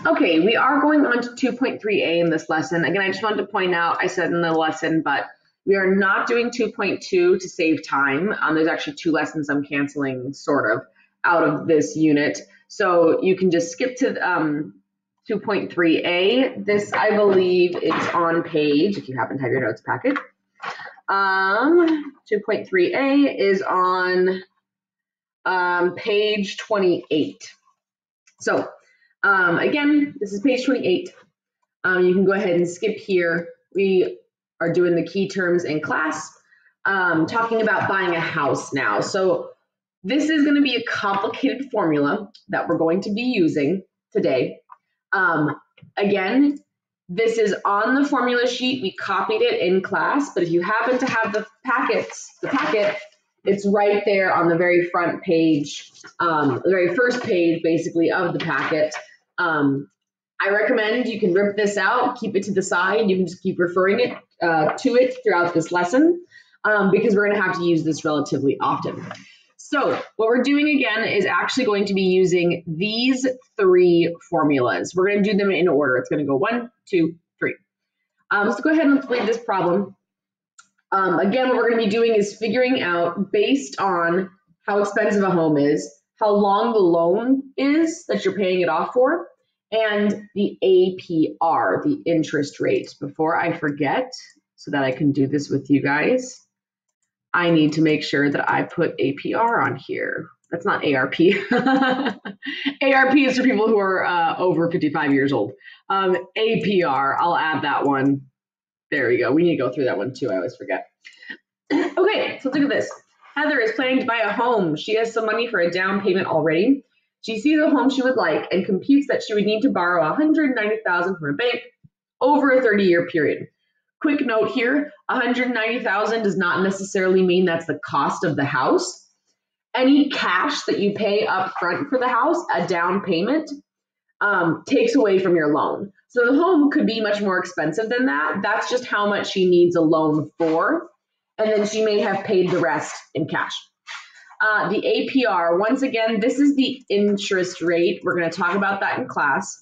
Okay, we are going on to 2.3a in this lesson. Again, I just wanted to point out, I said in the lesson, but we are not doing 2.2 to save time. There's actually 2 lessons I'm canceling, sort of, out of this unit. So you can just skip to 2.3a. This, I believe, is on page, if you happen to have your notes packet. 2.3a is on page 28. So again, this is page 28. You can go ahead and skip here. We are doing the key terms in class, talking about buying a house now. So this is going to be a complicated formula that we're going to be using today. Again, this is on the formula sheet. We copied it in class, but if you happen to have the packet, it's right there on the very front page, the very first page, basically, of the packet. I recommend you can rip this out, keep it to the side. You can just keep referring it to it throughout this lesson because we're going to have to use this relatively often. So what we're doing again is actually going to be using these 3 formulas. We're going to do them in order. It's going to go 1, 2, 3. Let's go ahead and let's read this problem. Again, what we're going to be doing is figuring out, based on how expensive a home is, how long the loan is that you're paying it off for, and the APR, the interest rate. Before I forget, so that I can do this with you guys, I need to make sure that I put APR on here. That's not ARP. ARP is for people who are over 55 years old. APR, I'll add that one. There we go. We need to go through that one too. I always forget. Okay, so let's look at this. Heather is planning to buy a home. She has some money for a down payment already. She sees a home she would like and computes that she would need to borrow $190,000 from a bank over a 30-year period. Quick note here, $190,000 does not necessarily mean that's the cost of the house. Any cash that you pay up front for the house, a down payment, takes away from your loan. So the home could be much more expensive than that. That's just how much she needs a loan for. And then she may have paid the rest in cash. The APR, once again, this is the interest rate. We're going to talk about that in class.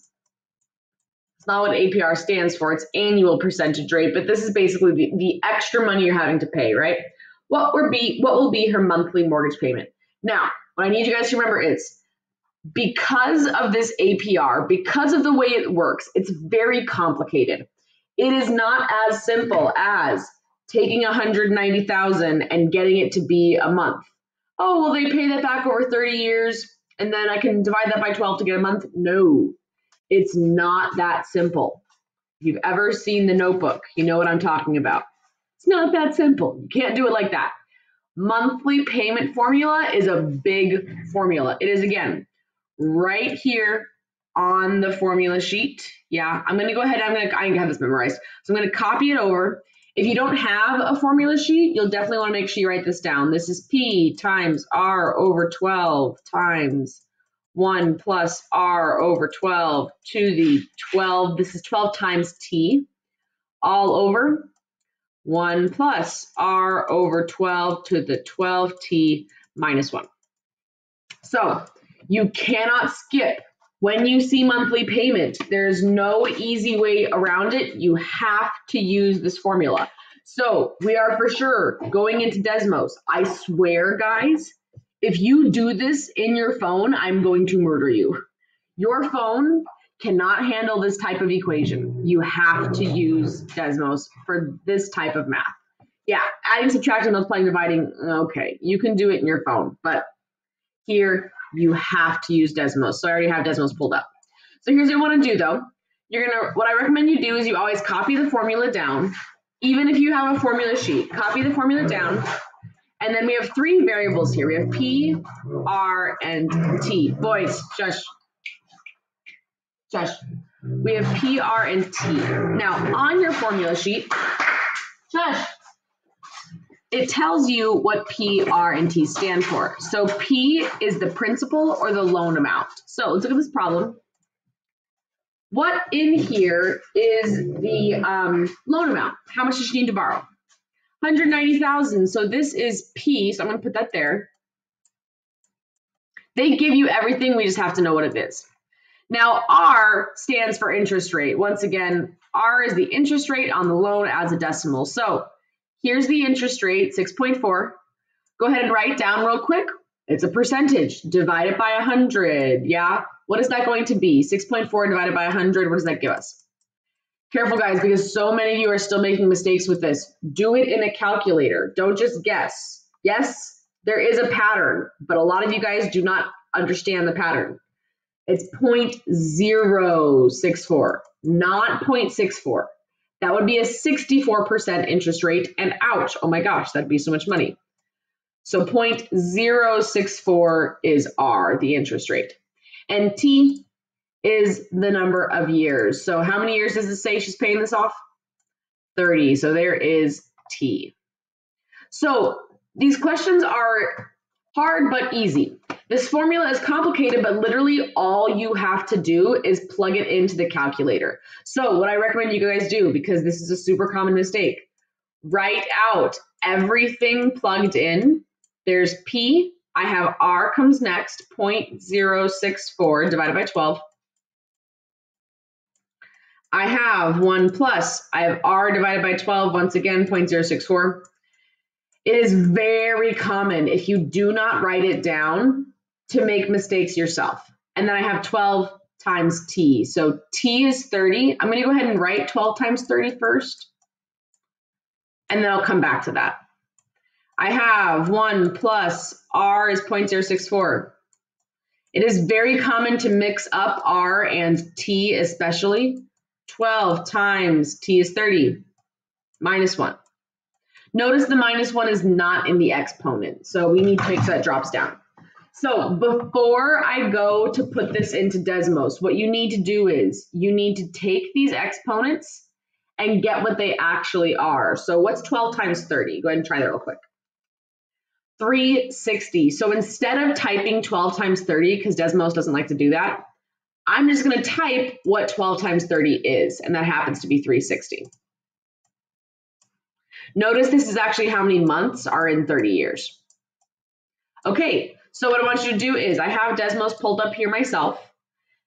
It's not what APR stands for. It's annual percentage rate, but this is basically the extra money you're having to pay, right? What will be her monthly mortgage payment? Now, what I need you guys to remember is, because of this APR, because of the way it works, it's very complicated. It is not as simple as taking $190,000 and getting it to be a month. Oh, well, they pay that back over 30 years, and then I can divide that by 12 to get a month. No, it's not that simple. If you've ever seen The Notebook, you know what I'm talking about. It's not that simple. You can't do it like that. Monthly payment formula is a big formula. It is, again, right here on the formula sheet. Yeah, I'm going to go ahead. I have this memorized. So I'm going to copy it over. If you don't have a formula sheet, you'll definitely want to make sure you write this down. This is P times R over 12 times 1 plus R over 12 to the 12. This is 12 times T all over 1 plus R over 12 to the 12T minus 1. So you cannot skip when you see monthly payment. There's no easy way around it. You have to use this formula. So we are for sure going into Desmos. I swear, guys, if you do this in your phone, I'm going to murder you. Your phone cannot handle this type of equation. You have to use Desmos for this type of math. Yeah, adding, subtracting, multiplying, dividing, okay, you can do it in your phone, but here you have to use Desmos. So I already have Desmos pulled up. So here's what you want to do though. What I recommend you do is you always copy the formula down. Even if you have a formula sheet, copy the formula down. And then we have 3 variables here. We have P, R, and T. Boys, shush. Shush. We have P, R, and T. Now, on your formula sheet, shush, it tells you what P, R, and T stand for. So P is the principal or the loan amount. So let's look at this problem. What in here is the loan amount? How much does she need to borrow? $190,000. So this is P. So I'm going to put that there. They give you everything. We just have to know what it is. Now, R stands for interest rate. Once again, R is the interest rate on the loan as a decimal. So here's the interest rate, 6.4. Go ahead and write down real quick. It's a percentage. Divide it by 100. Yeah? What is that going to be? 6.4 divided by 100. What does that give us? Careful, guys, because so many of you are still making mistakes with this. Do it in a calculator. Don't just guess. Yes, there is a pattern, but a lot of you guys do not understand the pattern. It's 0.064, not 0.64. That would be a 64% interest rate, and ouch, oh my gosh, that'd be so much money. So 0.064 is R, the interest rate. And T is the number of years. So how many years does it say she's paying this off? 30. So there is T. So these questions are hard but easy. This formula is complicated, but literally all you have to do is plug it into the calculator. So what I recommend you guys do, because this is a super common mistake, write out everything plugged in. There's P. I have R comes next, 0.064 divided by 12. I have 1 plus, I have R divided by 12, once again, 0.064. It is very common, if you do not write it down, to make mistakes yourself. And then I have 12 times T. So T is 30. I'm going to go ahead and write 12 times 30 first, and then I'll come back to that. I have 1 plus R is 0.064. It is very common to mix up R and T especially. 12 times T is 30, minus 1. Notice the minus 1 is not in the exponent, so we need to make sure that drops down. So before I go to put this into Desmos, what you need to do is you need to take these exponents and get what they actually are. So what's 12 times 30? Go ahead and try that real quick. 360. So instead of typing 12 times 30, because Desmos doesn't like to do that, I'm just going to type what 12 times 30 is, and that happens to be 360. Notice this is actually how many months are in 30 years. Okay, so what I want you to do is, I have Desmos pulled up here myself.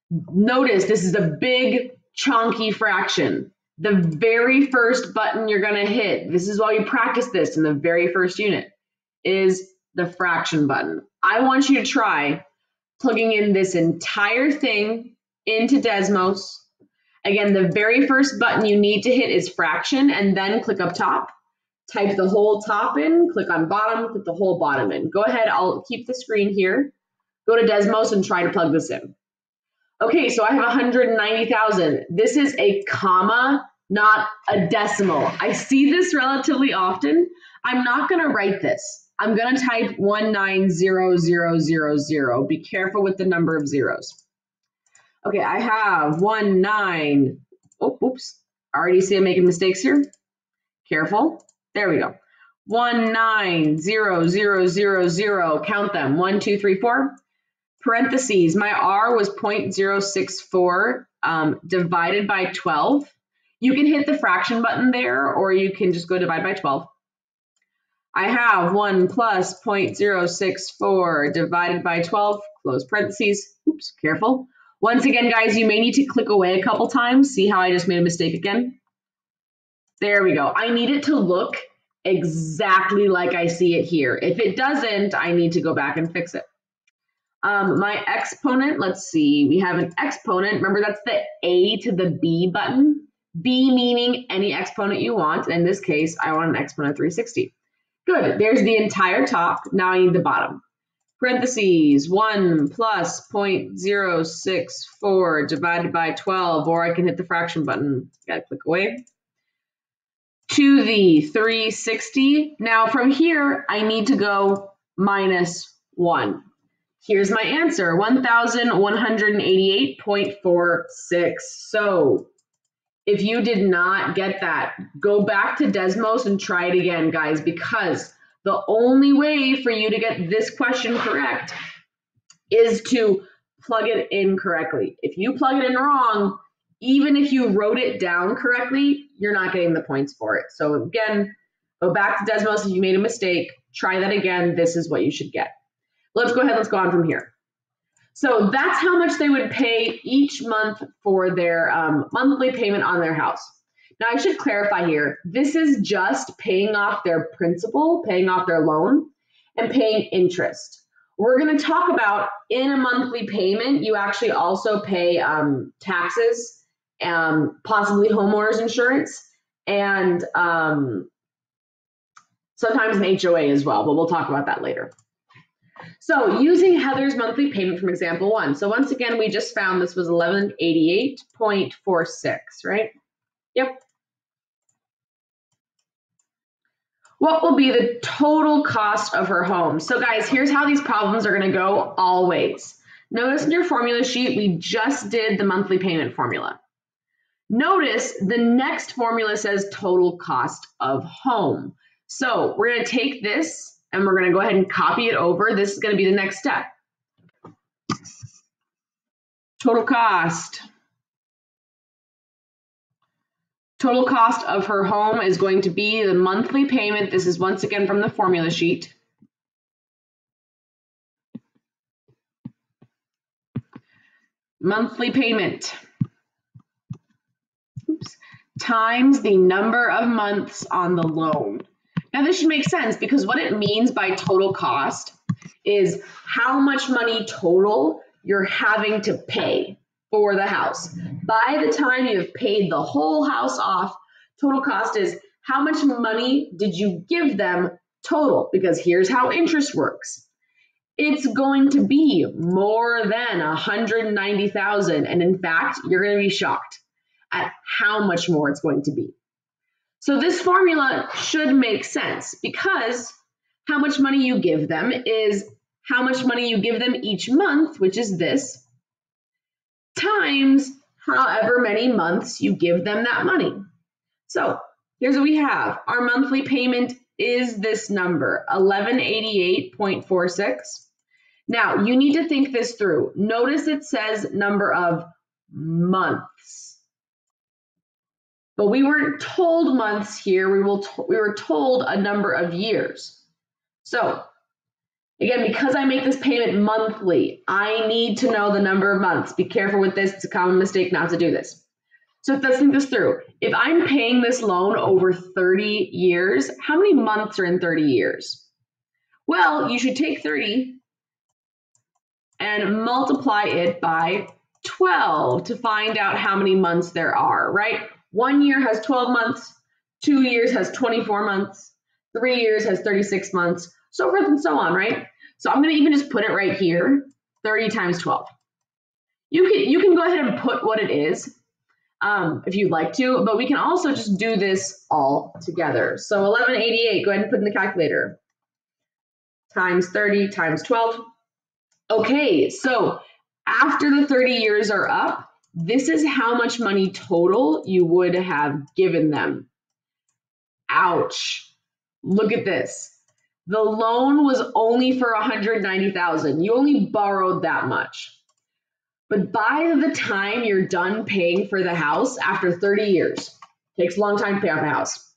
Notice this is a big, chunky fraction. The very first button you're going to hit, this is why you practice this in the very first unit, is the fraction button. I want you to try plugging in this entire thing into Desmos. Again, the very first button you need to hit is fraction, and then click up top. Type the whole top in, click on bottom, click the whole bottom in. Go ahead, I'll keep the screen here. Go to Desmos and try to plug this in. Okay, so I have 190,000. This is a comma, not a decimal. I see this relatively often. I'm not going to write this. I'm going to type 190000. Be careful with the number of zeros. Okay, I have 19. Oh, oops. I already see I'm making mistakes here. Careful. There we go. 190000. Count them. 1, 2, 3, 4. Parentheses. My R was 0.064 divided by 12. You can hit the fraction button there, or you can just go divide by 12. I have 1 plus 0.064 divided by 12, close parentheses. Oops, careful. Once again, guys, you may need to click away a couple times. See how I just made a mistake again? There we go. I need it to look exactly like I see it here. If it doesn't, I need to go back and fix it. My exponent, let's see. We have an exponent. Remember, that's the A to the B button. B meaning any exponent you want. In this case, I want an exponent of 360. Good, there's the entire top. Now I need the bottom. Parentheses, 1 plus 0.064 divided by 12, or I can hit the fraction button. Gotta click away. To the 360. Now from here, I need to go minus 1. Here's my answer, 1,188.46. So if you did not get that, go back to Desmos and try it again, guys, because the only way for you to get this question correct is to plug it in correctly. If you plug it in wrong, even if you wrote it down correctly, you're not getting the points for it. So again, go back to Desmos if you made a mistake, try that again. This is what you should get. Let's go ahead, let's go on from here. So that's how much they would pay each month for their monthly payment on their house. Now I should clarify here, this is just paying off their principal, paying off their loan, and paying interest. We're going to talk about in a monthly payment, you actually also pay taxes, possibly homeowners insurance, and sometimes an HOA as well, but we'll talk about that later. So using Heather's monthly payment from example 1. So once again, we just found this was 1188.46, right? Yep. What will be the total cost of her home? So guys, here's how these problems are going to go always. Notice in your formula sheet, we just did the monthly payment formula. Notice the next formula says total cost of home. So we're going to take this and we're going to go ahead and copy it over. This is going to be the next step. Total cost. Total cost of her home is going to be the monthly payment. This is once again from the formula sheet. Monthly payment. Oops. Times the number of months on the loan. Now this should make sense because what it means by total cost is how much money total you're having to pay for the house. By the time you've paid the whole house off, total cost is how much money did you give them total? Because here's how interest works. It's going to be more than $190,000, and in fact, you're going to be shocked at how much more it's going to be. So this formula should make sense because how much money you give them is how much money you give them each month, which is this, times however many months you give them that money. So here's what we have. Our monthly payment is this number, 1188.46. Now you need to think this through. Notice it says number of months. But we weren't told months here, we were told a number of years. So again, because I make this payment monthly, I need to know the number of months. Be careful with this, it's a common mistake not to do this. So let's think this through. If I'm paying this loan over 30 years, how many months are in 30 years? Well, you should take 30 and multiply it by 12 to find out how many months there are, right? 1 year has 12 months, 2 years has 24 months, 3 years has 36 months, so forth and so on, right? So I'm going to even just put it right here, 30 times 12. You can go ahead and put what it is if you'd like to, but we can also just do this all together. So 1188, go ahead and put in the calculator, times 30 times 12. Okay, so after the 30 years are up, this is how much money total you would have given them. Ouch. Look at this. The loan was only for $190,000. You only borrowed that much. But by the time you're done paying for the house, after 30 years, takes a long time to pay off a house,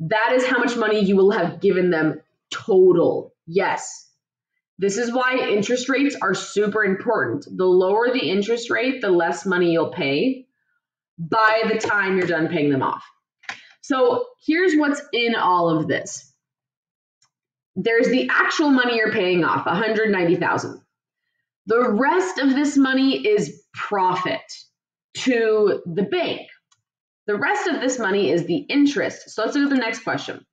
that is how much money you will have given them total. Yes. This is why interest rates are super important. The lower the interest rate, the less money you'll pay by the time you're done paying them off. So here's what's in all of this. There's the actual money you're paying off, $190,000. The rest of this money is profit to the bank. The rest of this money is the interest. So let's look at the next question.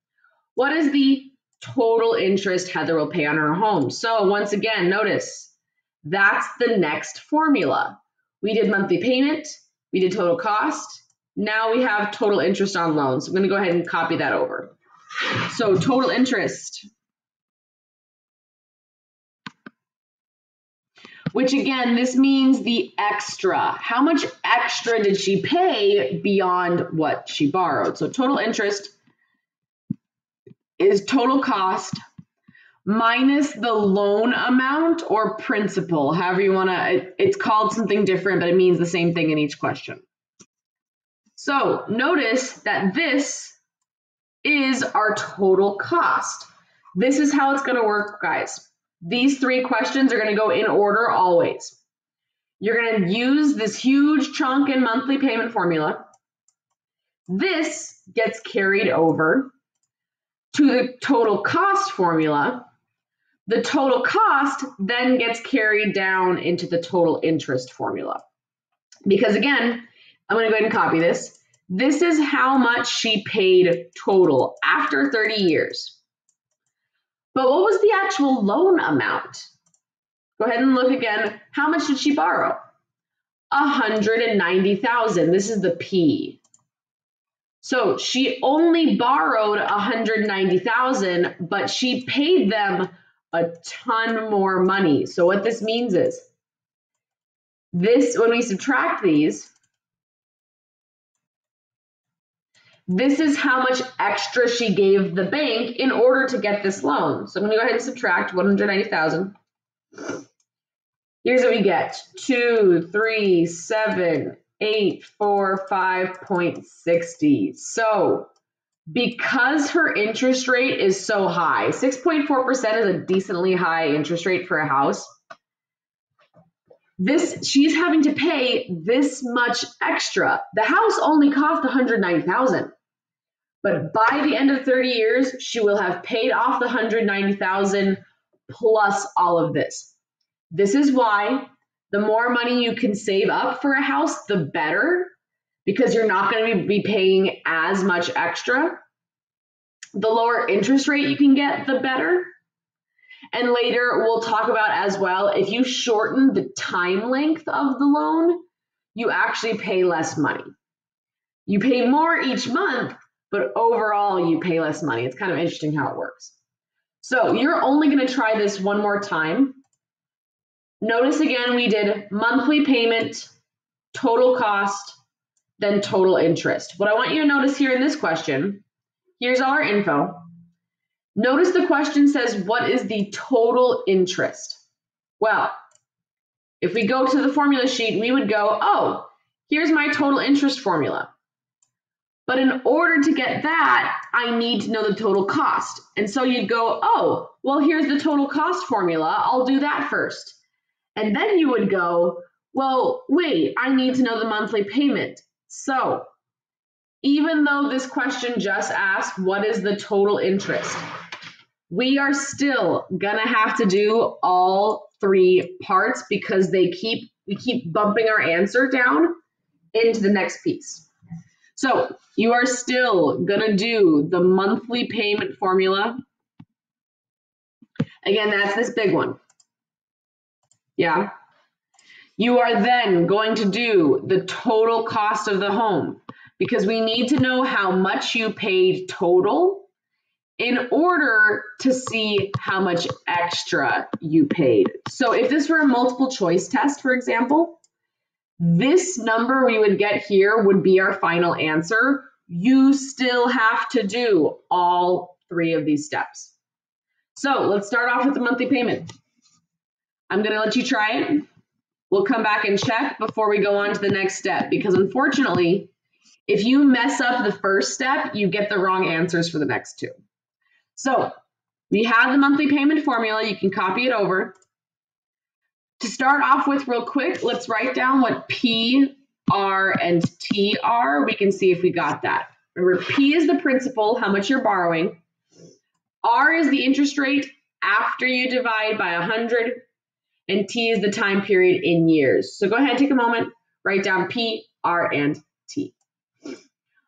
What is the total interest Heather will pay on her home? So once again, notice that's the next formula. We did monthly payment, we did total cost, now we have total interest on loans. So I'm going to go ahead and copy that over. So total interest, which again, this means the extra. How much extra did she pay beyond what she borrowed? So total interest is total cost minus the loan amount or principal, however you want to, it's called something different, but it means the same thing in each question. So notice that this is our total cost. This is how it's going to work, guys. These three questions are going to go in order always. You're going to use this huge chunk in monthly payment formula. This gets carried over to the total cost formula. The total cost then gets carried down into the total interest formula. Because again, I'm going to go ahead and copy this. This is how much she paid total after 30 years. But what was the actual loan amount? Go ahead and look again. How much did she borrow? $190,000. This is the P. So she only borrowed $190,000, but she paid them a ton more money. So what this means is this, when we subtract these, this is how much extra she gave the bank in order to get this loan. So I'm going to go ahead and subtract 190,000. Here's what we get. 2, 3, 7, 8, 4, 5.60. So because her interest rate is so high, 6.4% is a decently high interest rate for a house. She's having to pay this much extra. The house only cost $190,000. But by the end of 30 years, she will have paid off the $190,000 plus all of this. This is why the more money you can save up for a house, the better, because you're not going to be paying as much extra. The lower interest rate you can get, the better. And later we'll talk about as well, if you shorten the time length of the loan, you actually pay less money. You pay more each month, but overall you pay less money. It's kind of interesting how it works. So you're only going to try this one more time. Notice again, we did monthly payment, total cost, then total interest. What I want you to notice here in this question, here's all our info. Notice the question says, what is the total interest? Well, if we go to the formula sheet, we would go, oh, here's my total interest formula. But in order to get that, I need to know the total cost. And so you'd go, oh, well, here's the total cost formula. I'll do that first. And then you would go, well, wait, I need to know the monthly payment. So even though this question just asked, what is the total interest? We are still gonna have to do all three parts because we keep bumping our answer down into the next piece. So you are still gonna do the monthly payment formula. Again, that's this big one. Yeah. You are then going to do the total cost of the home because we need to know how much you paid total in order to see how much extra you paid. So if this were a multiple choice test, for example, this number we would get here would be our final answer. You still have to do all three of these steps. So let's start off with the monthly payment. I'm going to let you try it. We'll come back and check before we go on to the next step because unfortunately, if you mess up the first step, you get the wrong answers for the next two. So we have the monthly payment formula. You can copy it over. To start off with real quick, let's write down what P, R, and T are. We can see if we got that. Remember, P is the principal, how much you're borrowing. R is the interest rate after you divide by 100. And T is the time period in years. So go ahead, take a moment, write down P, R, and T.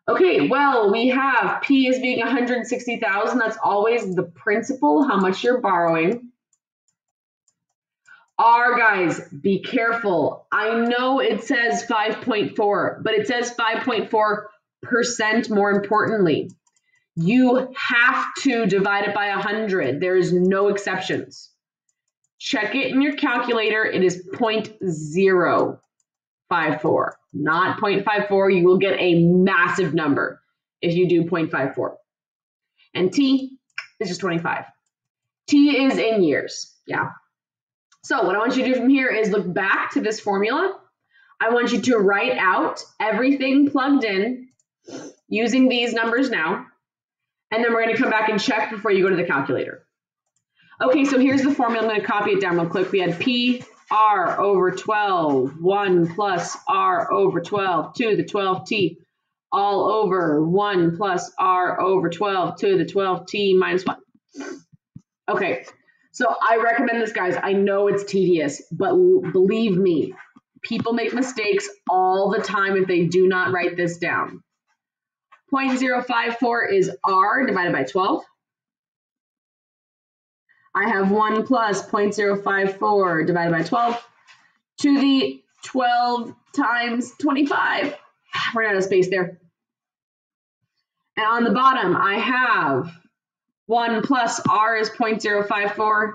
Okay, well, we have P as being 160,000. That's always the principal, how much you're borrowing. R, guys, be careful. I know it says 5.4, but it says 5.4% more importantly. You have to divide it by 100. There is no exceptions. Check it in your calculator. It is 0.054, not 0.54. You will get a massive number if you do 0.54. And T is just 25. T is in years, yeah. So what I want you to do from here is look back to this formula. I want you to write out everything plugged in using these numbers now. And then we're going to come back and check before you go to the calculator. Okay, so here's the formula. I'm going to copy it down real quick. We had P r over 12, 1 plus r over 12 to the 12t, all over 1 plus r over 12 to the 12t minus 1. Okay, so I recommend this, guys. I know it's tedious, but believe me, people make mistakes all the time if they do not write this down. 0.054 is r divided by 12. I have 1 plus 0.054 divided by 12 to the 12 times 25. We're out of space there. And on the bottom, I have 1 plus r is 0.054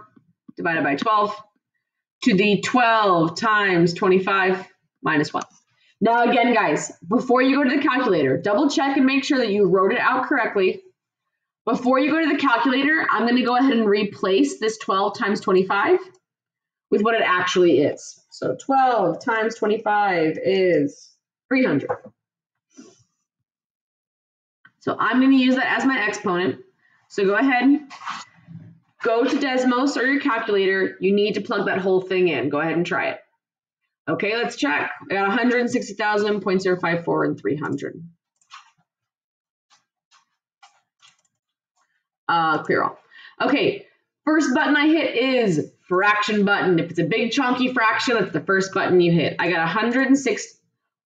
divided by 12 to the 12 times 25 minus 1. Now again, guys, before you go to the calculator, double check and make sure that you wrote it out correctly. Before you go to the calculator, I'm going to go ahead and replace this 12 times 25 with what it actually is. So 12 times 25 is 300. So I'm going to use that as my exponent. So go ahead, go to Desmos or your calculator. You need to plug that whole thing in. Go ahead and try it. Okay, let's check. I got 160,000, 0.054, and 300. Clear all. Okay, first button I hit is fraction button. If it's a big chunky fraction, that's the first button you hit. I got 106,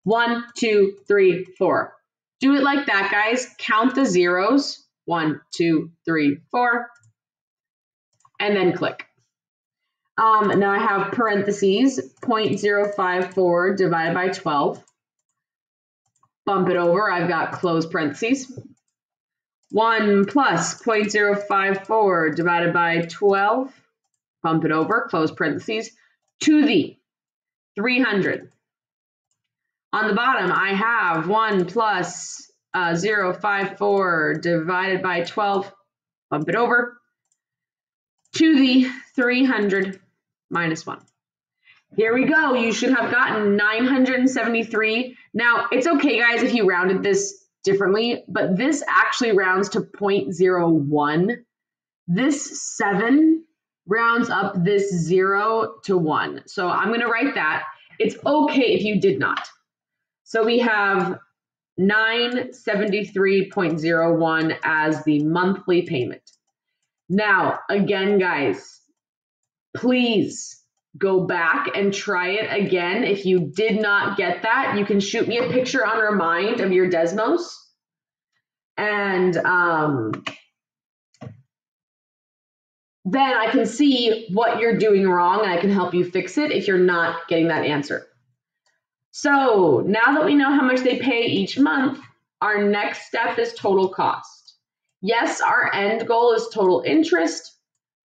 1, 2, 3, 4. Do it like that, guys. Count the zeros. 1, 2, 3, 4. And then click. Now I have parentheses, 0.054 divided by 12. Bump it over, I've got close parentheses. 1 plus 0.054 divided by 12. Bump it over, close parentheses, to the 300. On the bottom, I have 1 plus 0.054 divided by 12. Bump it over, to the 300 minus 1. Here we go. You should have gotten 973. Now, it's okay, guys, if you rounded this differently, but this actually rounds to 0.01. This 7 rounds up this 0 to 1. So I'm going to write that. It's okay if you did not. So we have 973.01 as the monthly payment. Now, again, guys, please go back and try it again. If you did not get that, you can shoot me a picture on Remind of your Desmos. And then I can see what you're doing wrong and I can help you fix it if you're not getting that answer. So now that we know how much they pay each month, our next step is total cost. Yes, our end goal is total interest.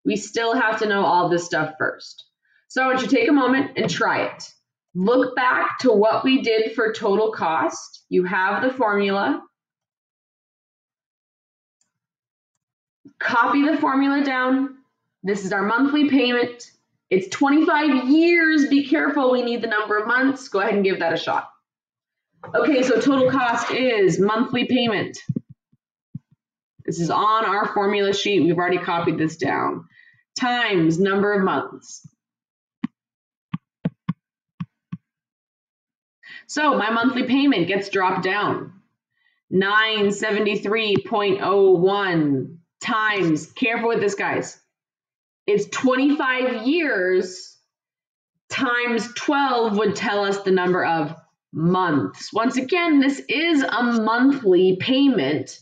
We still have to know all this stuff first. So I want you to take a moment and try it. Look back to what we did for total cost. You have the formula. Copy the formula down. This is our monthly payment. It's 25 years. Be careful, we need the number of months. Go ahead and give that a shot. Okay, so total cost is monthly payment. This is on our formula sheet. We've already copied this down. Times number of months. So my monthly payment gets dropped down. 973.01 times, careful with this, guys. It's 25 years times 12 would tell us the number of months. Once again, this is a monthly payment.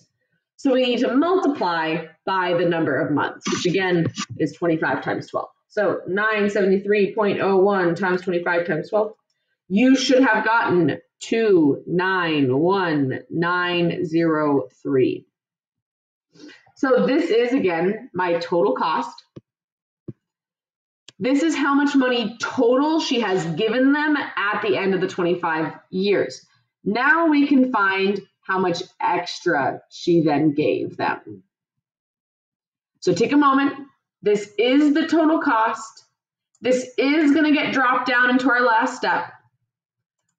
So we need to multiply by the number of months, which again is 25 times 12. So 973.01 times 25 times 12. You should have gotten 291,903. So this is, again, my total cost. This is how much money total she has given them at the end of the 25 years. Now we can find how much extra she then gave them. So take a moment. This is the total cost. This is going to get dropped down into our last step.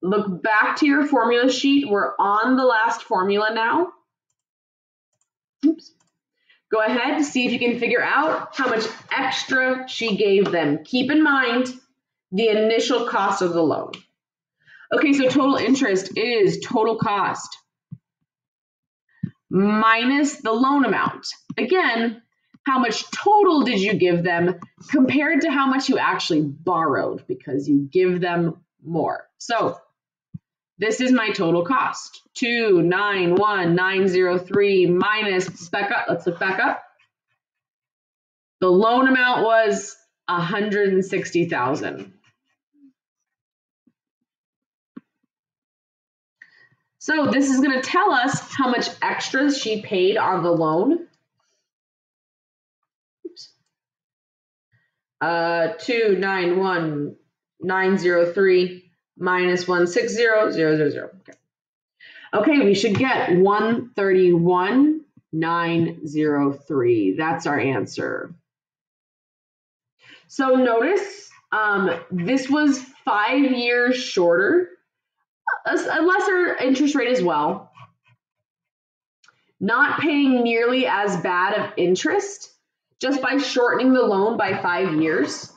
Look back to your formula sheet. We're on the last formula now. Oops. Go ahead, see if you can figure out how much extra she gave them. Keep in mind, the initial cost of the loan. Okay, so total interest is total cost minus the loan amount. Again, how much total did you give them compared to how much you actually borrowed because you give them more. So this is my total cost, 291,903 minus, let's look back up. The loan amount was 160,000. So this is going to tell us how much extra she paid on the loan. 291,903 minus 160,000. Okay, we should get 131,903. That's our answer. So notice this was 5 years shorter, a lesser interest rate as well. Not paying nearly as bad of interest just by shortening the loan by 5 years.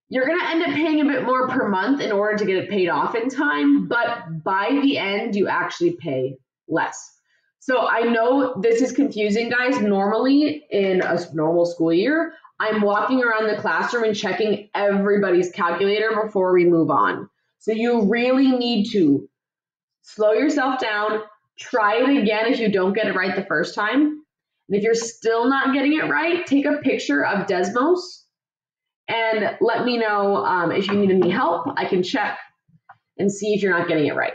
You're going to end up paying a bit more per month in order to get it paid off in time, but by the end, you actually pay less. So I know this is confusing, guys. Normally, in a normal school year, I'm walking around the classroom and checking everybody's calculator before we move on. So you really need to slow yourself down, try it again if you don't get it right the first time. And if you're still not getting it right, take a picture of Desmos and let me know if you need any help. I can check and see if you're not getting it right.